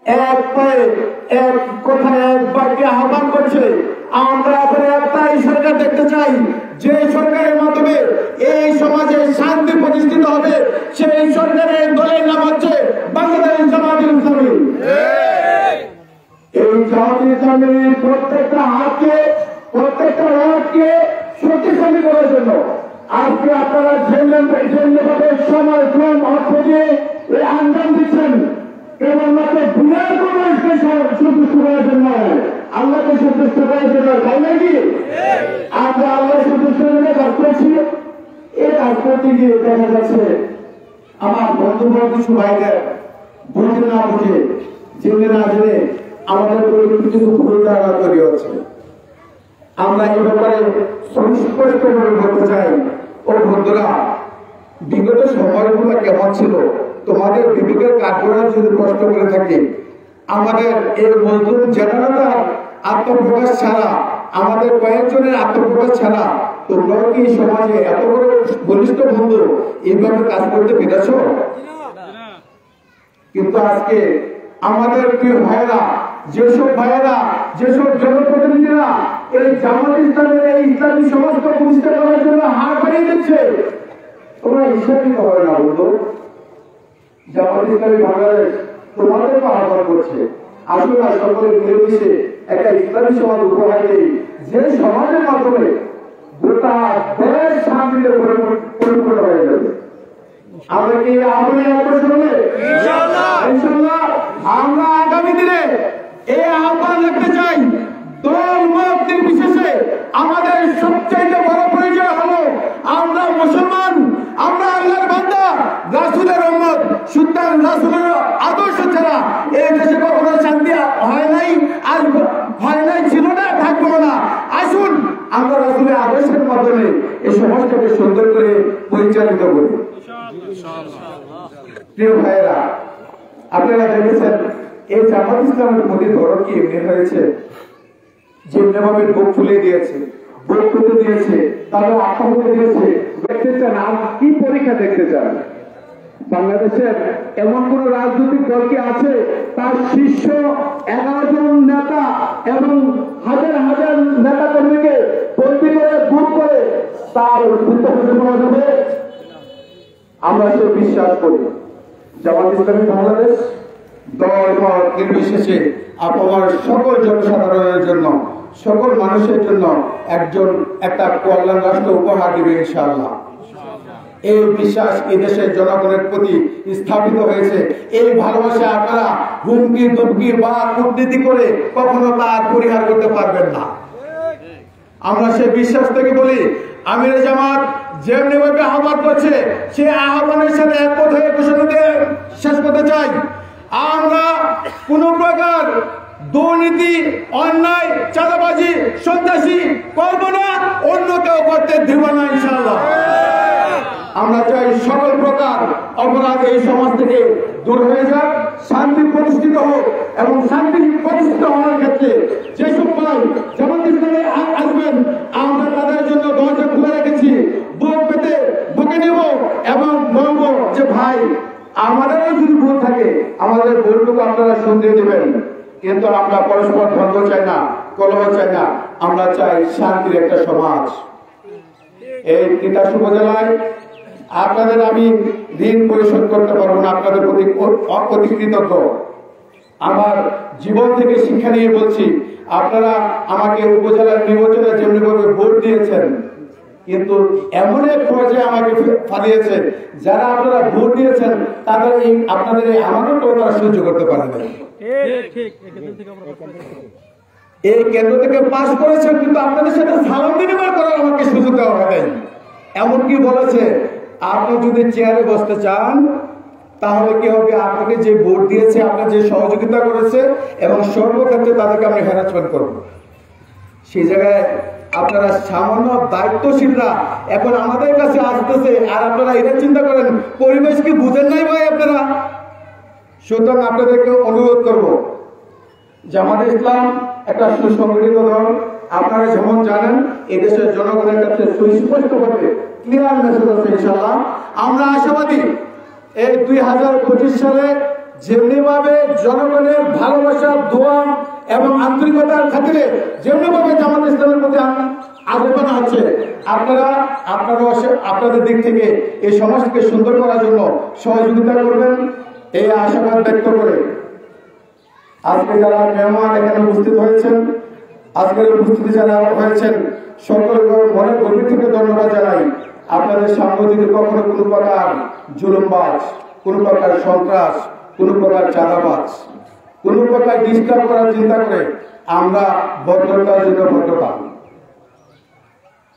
এক পায়ে এক কথায় এক বাক্যে আহ্বান করছে। আমরা এখন একটাই সরকার দেখতে চাই, যে সরকারের মাধ্যমে এই সমাজে শান্তি প্রতিষ্ঠিত হবে। সেই সরকারের দলের নাম হচ্ছে বাংলাদেশ জামায়াতে ইসলামী। এই জামায়াতে ইসলামী প্রত্যেকটা হাতকে, প্রত্যেকটা ওয়ার্ডকে শক্তিশালী করার জন্য আজকে আপনারা যেভাবে সময় শ্রম অর্থ দিয়ে এই আঞ্জাম দিচ্ছেন, কেবলমাত্র দুনিয়ার কোন সন্তুষ্ট করার জন্য, আল্লাহকে সন্তুষ্ট করার জন্য, তাই নাকি? আমরা আল্লাহ সন্তুষ্ট করে কাজ করছি। এই কাজ করতে গিয়ে দেখা যাচ্ছে আমার বন্ধুবর্গ কিছু ভাইদের বুঝে না বুঝে, জেনে না জেনে আমাদের পরিবর্তিত ভুল ধারণা তৈরি হচ্ছে। আমরা এই ব্যাপারে সুস্পষ্ট বলতে চাই, ও বন্ধুরা, বিগত সময়গুলো কেমন ছিল তোমাদের বিবেকের কাঠগড়া যদি কষ্ট করে থাকে, আমাদের এই মজদুর জেনারেটার আত্মপ্রকাশ ছাড়া, আমাদের কয়েকজনের আত্মপ্রকাশ ছাড়া তোমরাও কি সমাজে এত বড় ঘনিষ্ঠ বন্ধু এইভাবে কাজ করতে পেরেছ? কিন্তু আজকে আমাদের প্রিয় ভাইয়েরা, যেসব ভাইয়েরা, যেসব জনপ্রতিনিধিরা এই জামাত ইসলামের এই ইসলামী সমাজকে প্রতিষ্ঠা করার জন্য হাত বাড়িয়ে দিচ্ছে, তোমরা ইসলামী হবে না বলতো। জামাত ইসলামী বাংলাদেশ তোমাদেরকে আহ্বান করছে, আসলে সকলে মিলেমিশে একটা ইসলামী সমাজ উপহার দেই, যে সমাজের মাধ্যমে গোটা দেশ শান্তিতে পরিপূর্ণ হয়ে যাবে। আমরা কি আহ্বানে অগ্রসর হবে? ইনশাআল্লাহ। আমরা আগামী দিনে এই আহ্বান রাখতে চাই, দল মত নির্বিশেষে আমাদের সবচেয়ে বড় পরিচয় হলো আমরা মুসলমান, আমরা আল্লাহর বান্দা, রাসূলের উম্মত। সুতরাং রাসূলের আদর্শ ছাড়া এই দেশে কখনো শান্তি হয় নাই, আর হয় নাই, ছিল না, থাকবো না। আসুন আমরা রাসূলের আদর্শের মাধ্যমে এই সমাজটাকে সুন্দর করে পরিচালিত করি। প্রিয় ভাইয়েরা, আপনারা দেখেছেন এই জামাত ইসলামের মধ্যে ধরন কি এমনি হয়েছে, যেমনি ভাবে বুক ফুলে দিয়েছে, বুক ফুলে দিয়েছে, তাদের আত্মহত্যা দিয়েছে। দেখতে চান আর কি পরীক্ষা দেখতে চান? বাংলাদেশের এমন কোন রাজনৈতিক দল কি আছে তার শীর্ষ 11 জন নেতা এবং হাজার হাজার নেতা কর্মীকে বন্দী করে গুম করে তার উত্তর করা যাবে? আমরা সে বিশ্বাস করি জামাত ইসলামী বাংলাদেশ দল মত নির্বিশেষে আপনার সকল জনসাধারণের জন্য, সকল মানুষের জন্য একটা কল্যাণ রাষ্ট্র উপহার দিবে ইনশাআল্লাহ। এই বিশ্বাস এই দেশের জনগণের প্রতি স্থাপিত হয়েছে। এই ভালোবাসা আপনারা হুমকি ধমকি বা কূটনীতি করে কখনো তার পরিহার করতে পারবেন না। আমরা সে বিশ্বাস থেকে বলি, আমিরে জামাত যেমনি ভাবে আহ্বান করছে, সে আহ্বানের সাথে এক কথায় ঘোষণা দিয়ে শেষ করতে চাই, আমরা কোন প্রকার দুর্নীতি, অন্যায়, চাঁদাবাজি, সন্ত্রাসী করব না, অন্য কেউ করতে দেব না ইনশাআল্লাহ। আমরা চাই সকল প্রকার অপরাধ এই সমাজ থেকে দূর হয়ে যাক, শান্তি প্রতিষ্ঠিত হোক, এবং শান্তি প্রতিষ্ঠিত হওয়ার ক্ষেত্রে যেসব ভাই জামাত ইসলামে আসবেন, আমরা তাদের জন্য দরজা খুলে রেখেছি। বুক পেতে বুকে নেব এবং বলবো যে ভাই, আমাদেরও যদি ভুল থাকে আমাদের ভুলটুকু আপনারা শুনতে দেবেন, কিন্তু আমরা পরস্পর দ্বন্দ্ব চাই না, কলহ চাই না, আমরা চাই শান্তির একটা সমাজ। এই তিতাস উপজেলায় আপনাদের আমি ঋণ পরিশোধ করতে পারবো না, আপনাদের প্রতি অতি কৃতজ্ঞ। আমার জীবন থেকে শিক্ষা নিয়ে বলছি, আপনারা আমাকে উপজেলার নির্বাচনে যেমনিভাবে ভোট দিয়েছেন, কিন্তু এমন এক পর্যায়ে আমাকে ফালিয়েছে, যারা আপনারা ভোট দিয়েছেন তাদের আপনাদের এই আমানতও তারা সহ্য করতে পারে না। এই কেন্দ্র থেকে পাস করেছেন, কিন্তু আপনাদের সাথে সালাম বিনিময় করার আমাকে সুযোগ দেওয়া হয় নাই। এমনকি বলেছে, আপনি যদি চেয়ারে বসতে চান তাহলে কি হবে, আপনাকে যে ভোট দিয়েছে, আপনার যে সহযোগিতা করেছে, এবং সর্বক্ষেত্রে তাদেরকে আমরা হ্যারাসমেন্ট করব। সেই জায়গায় আপনারা সামান্য দায়িত্বশীলরা এখন আমাদের কাছে আসতেছে, আর আপনারা এটা চিন্তা করেন পরিবেশ কি বুঝেন নাই ভাই আপনারা? সুতরাং আপনাদেরকে অনুরোধ করব, জামাত ইসলাম একটা সুসংগঠিত দল। আপনারা যেমন জানেন, এদেশের জনগণের কাছে সুস্পষ্টভাবে ক্লিয়ার মেসেজ আছে ইনশাআল্লাহ। আমরা আশাবাদী এই 2025 সালে যেমনি ভাবে জনগণের ভালোবাসা, দোয়া এবং আন্তরিকতার খাতিরে যেমনি ভাবে জামাত ইসলামের প্রতি আহ্বান হচ্ছে, আপনারা আপনাদের দিক থেকে এই সমাজকে সুন্দর করার জন্য সহযোগিতা করবেন এই আশাবাদ ব্যক্ত করে আজকে যারা মেহমান এখানে উপস্থিত হয়েছেন, আজকের উপস্থিতি যারা হয়েছেন, সকলের মনের গভীর থেকে ধন্যবাদ জানাই। আপনাদের সামনে যদি কখনো কোনো প্রকার জুলুমবাজ, কোনো প্রকার সন্ত্রাস, কোনো প্রকার চাঁদাবাজ, কোনো প্রকার ডিস্টার্ব করার চিন্তা করে, আমরা ভদ্রতার জন্য ভদ্রতা,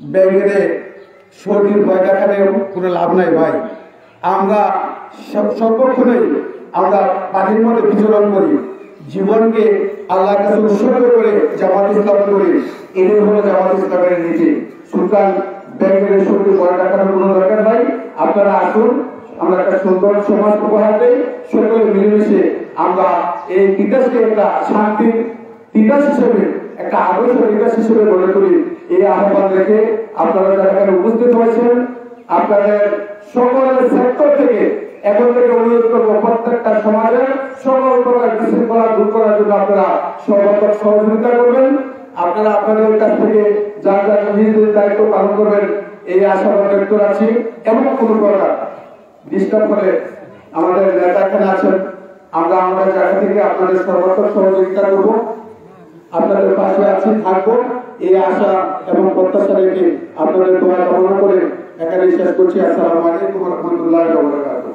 ব্যাংকে শরীর ভয় দেখালে কোনো লাভ নাই ভাই। আমরা সর্বক্ষণেই আমরা পানির মধ্যে বিচরণ করি, জীবনকে আল্লাহর কাছে উৎসর্গ করে জামাত ইসলাম করি। এটাই হলো জামাত ইসলামের নীতি। সুতরাং ব্যাংকের শরীর ভয় দেখানোর কোনো দরকার নাই। আপনারা আসুন, আমরা একটা সুন্দর সমাজ উপহার দেই, সকলে মিলেমিশে আমরা এই তিতাসকে একটা শান্তির তিতাস হিসেবে, একটা আদর্শ তিতাস হিসেবে গড়ে তুলি। এই আহ্বান রেখে আপনারা যারা এখানে উপস্থিত হয়েছেন, আপনাদের সকলের সেক্টর থেকে এখন থেকে অনুরোধ করবো, প্রত্যেকটা সমাজের সকল প্রকার বিশৃঙ্খলা দূর করার জন্য আপনারা সর্বাত্মক সহযোগিতা করবেন। আপনারা আপনাদের কাছ থেকে যার যার নিজেদের দায়িত্ব পালন করবেন এই আশাবাদ ব্যক্ত রাখছি। এবং কোনো প্রকার ডিস্টার্ব করে আমাদের নেতা এখানে আছেন, আমরা আমাদের জায়গা থেকে আপনাদের সর্বাত্মক সহযোগিতা করবো, আপনাদের পাশে আছি, থাকবো এই আশা এবং প্রত্যাশা রেখে আপনাদের দোয়া কামনা করে এখানে শেষ করছি। আসসালামু আলাইকুম ওয়া রাহমাতুল্লাহি ওয়া বারাকাতুহু।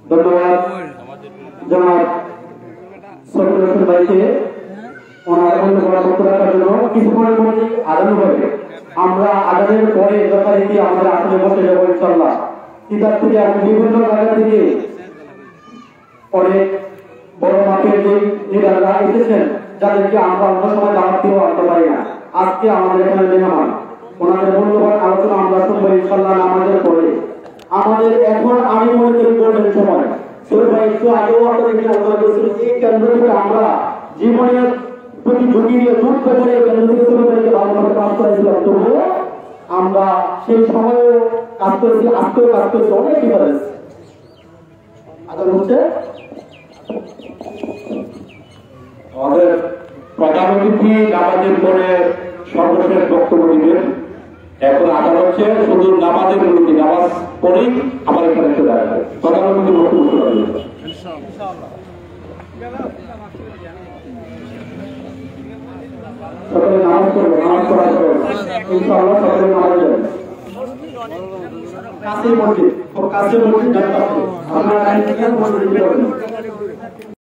ধন্যবাদ জনাব সরকার হোসেন ভাইকে ওনার বক্তব্য রাখার জন্য। কিছুক্ষণের মধ্যে আদান হবে, আমরা আদানের পরে যথারীতি আমরা আসলে বসে যাবো ইনশাল্লাহ। তিতাস থেকে আপনি বিভিন্ন জায়গা থেকে অনেক বড় মাপের যে লিডাররা এসেছেন, যাদেরকে আমরা অন্য সময় দাওয়াত দিয়েও আনতে পারি না, আজকে আমাদের এখানে মেহমান, ওনাদের মূল্যবান আলোচনা আমরা শুনবো ইনশাল্লাহ নামাজের পরে। আমাদের এখন আমি মনে করি গোল্ডেন সময়। ভাই একটু আগেও আপনাদেরকে আলোচনা করেছিলেন, এই কেন্দ্র থেকে আমরা জীবনের প্রতি ঝুঁকি নিয়ে যুদ্ধ করে কেন্দ্র থেকে ছোটভাইকে ভালোভাবে কাজ করেছিলাম, তবুও আমরা সেই সময়ে কাজ করেছি, আজকেও কাজ করেছি, অনেক ডিফারেন্স। আদান হচ্ছে আমাদের প্রধান অতিথি নামাজের পরে সর্বশেষ বক্তব্য দিবেন। এখন আদান হচ্ছে শুধু নামাজের বিরতি, নামাজ পরেই আমার এখানে চলে আসবে প্রধান অতিথি বক্তব্য শুরু হবে। সকলে নামাজ পড়বো, নামাজ পড়ার পর ইনশাআল্লাহ সকলে নামাজ যাবে। কাছে মসজিদ, কাছে মসজিদ আপনারা